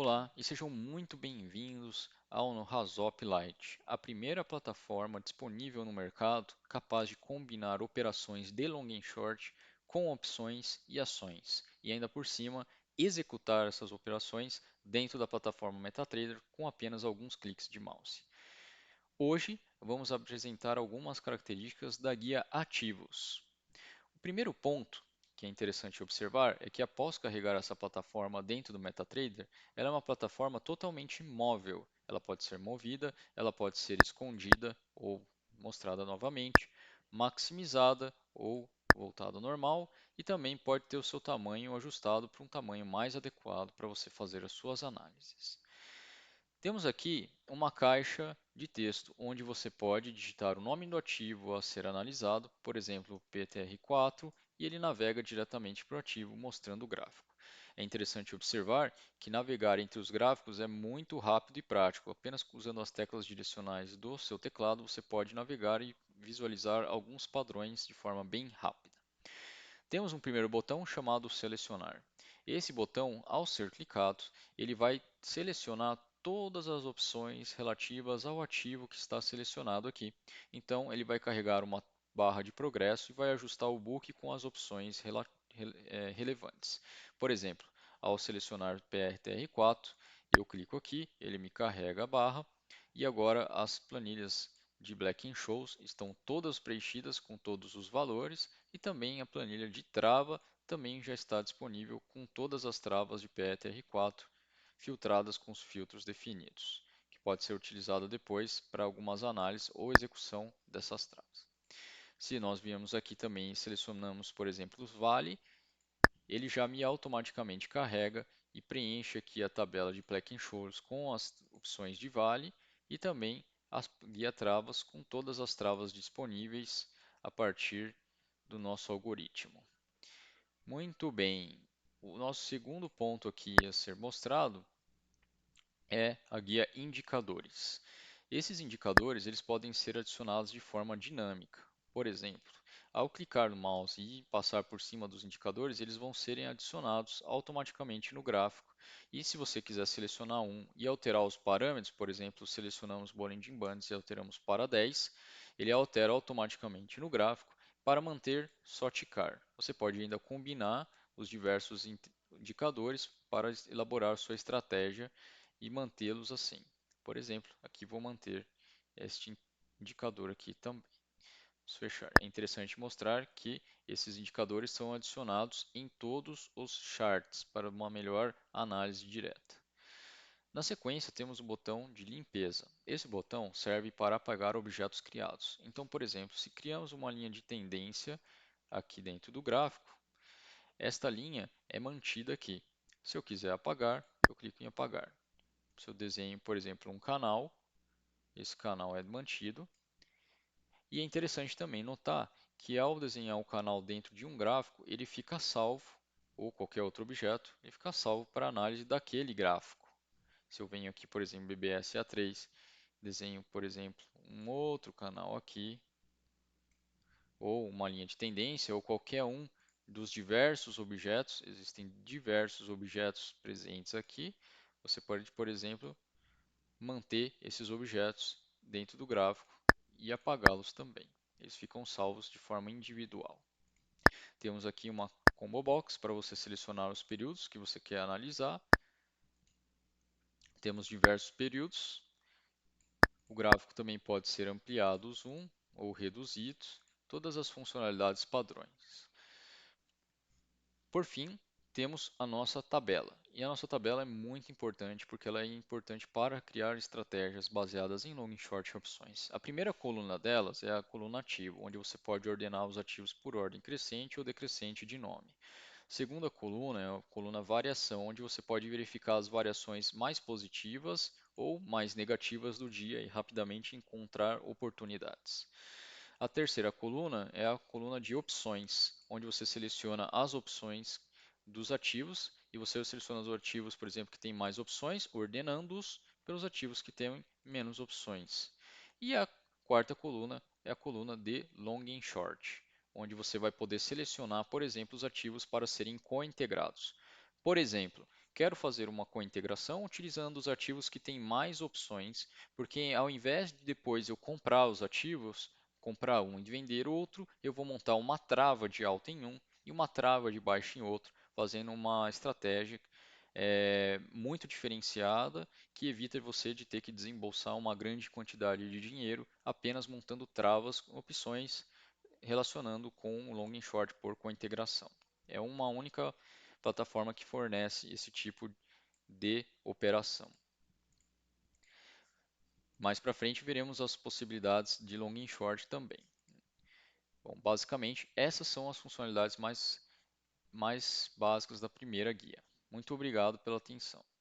Olá e sejam muito bem-vindos ao Razop Lite, a primeira plataforma disponível no mercado capaz de combinar operações de long and short com opções e ações, e ainda por cima executar essas operações dentro da plataforma MetaTrader com apenas alguns cliques de mouse. Hoje vamos apresentar algumas características da guia Ativos. O primeiro ponto que é interessante observar é que após carregar essa plataforma dentro do MetaTrader, ela é uma plataforma totalmente móvel. Ela pode ser movida, ela pode ser escondida ou mostrada novamente, maximizada ou voltada ao normal e também pode ter o seu tamanho ajustado para um tamanho mais adequado para você fazer as suas análises. Temos aqui uma caixa de texto onde você pode digitar o nome do ativo a ser analisado, por exemplo, PTR4, e ele navega diretamente para o ativo mostrando o gráfico. É interessante observar que navegar entre os gráficos é muito rápido e prático. Apenas usando as teclas direcionais do seu teclado, você pode navegar e visualizar alguns padrões de forma bem rápida. Temos um primeiro botão chamado Selecionar. Esse botão, ao ser clicado, ele vai selecionar todas as opções relativas ao ativo que está selecionado aqui. Então, ele vai carregar uma barra de progresso e vai ajustar o book com as opções relevantes. Por exemplo, ao selecionar PRTR4, eu clico aqui, ele me carrega a barra e agora as planilhas de Black-Scholes estão todas preenchidas com todos os valores e também a planilha de trava também já está disponível com todas as travas de PETR4 filtradas com os filtros definidos, que pode ser utilizado depois para algumas análises ou execução dessas travas. Se nós viemos aqui também e selecionamos, por exemplo, os vale, ele já me automaticamente carrega e preenche aqui a tabela de Black-Scholes com as opções de vale e também a guia travas com todas as travas disponíveis a partir do nosso algoritmo. Muito bem, o nosso segundo ponto aqui a ser mostrado é a guia Indicadores. Esses indicadores eles podem ser adicionados de forma dinâmica. Por exemplo, ao clicar no mouse e passar por cima dos indicadores, eles vão serem adicionados automaticamente no gráfico. E se você quiser selecionar um e alterar os parâmetros, por exemplo, selecionamos Bollinger Bands e alteramos para 10, ele altera automaticamente no gráfico para manter só ticar. Você pode ainda combinar os diversos indicadores para elaborar sua estratégia e mantê-los assim. Por exemplo, aqui vou manter este indicador aqui também. Vamos fechar. É interessante mostrar que esses indicadores são adicionados em todos os charts para uma melhor análise direta. Na sequência, temos o botão de limpeza. Esse botão serve para apagar objetos criados. Então, por exemplo, se criamos uma linha de tendência aqui dentro do gráfico, esta linha é mantida aqui. Se eu quiser apagar, eu clico em apagar. Se eu desenho, por exemplo, um canal, esse canal é mantido. E é interessante também notar que ao desenhar o canal dentro de um gráfico, ele fica salvo, ou qualquer outro objeto, ele fica salvo para análise daquele gráfico. Se eu venho aqui, por exemplo, BBSA3, desenho, por exemplo, um outro canal aqui, ou uma linha de tendência, ou qualquer um dos diversos objetos, existem diversos objetos presentes aqui, você pode, por exemplo, manter esses objetos dentro do gráfico e apagá-los também. Eles ficam salvos de forma individual. Temos aqui uma combo box para você selecionar os períodos que você quer analisar. Temos diversos períodos. O gráfico também pode ser ampliado o zoom ou reduzido. Todas as funcionalidades padrões. Por fim, temos a nossa tabela. E a nossa tabela é muito importante porque ela é importante para criar estratégias baseadas em long e short opções. A primeira coluna delas é a coluna ativo, onde você pode ordenar os ativos por ordem crescente ou decrescente de nome. Segunda coluna é a coluna variação, onde você pode verificar as variações mais positivas ou mais negativas do dia e rapidamente encontrar oportunidades. A terceira coluna é a coluna de opções, onde você seleciona as opções dos ativos e você seleciona os ativos, por exemplo, que têm mais opções, ordenando-os pelos ativos que têm menos opções. E a quarta coluna é a coluna de long and short, onde você vai poder selecionar, por exemplo, os ativos para serem cointegrados. Por exemplo, quero fazer uma cointegração utilizando os ativos que têm mais opções, porque ao invés de depois eu comprar os ativos, comprar um e vender outro, eu vou montar uma trava de alta em um e uma trava de baixa em outro, fazendo uma estratégia muito diferenciada que evita você de ter que desembolsar uma grande quantidade de dinheiro apenas montando travas com opções relacionando com o long and short por cointegração. É uma única plataforma que fornece esse tipo de operação. Mais para frente veremos as possibilidades de long and short também. Bom, basicamente essas são as funcionalidades mais básicas da primeira guia. Muito obrigado pela atenção.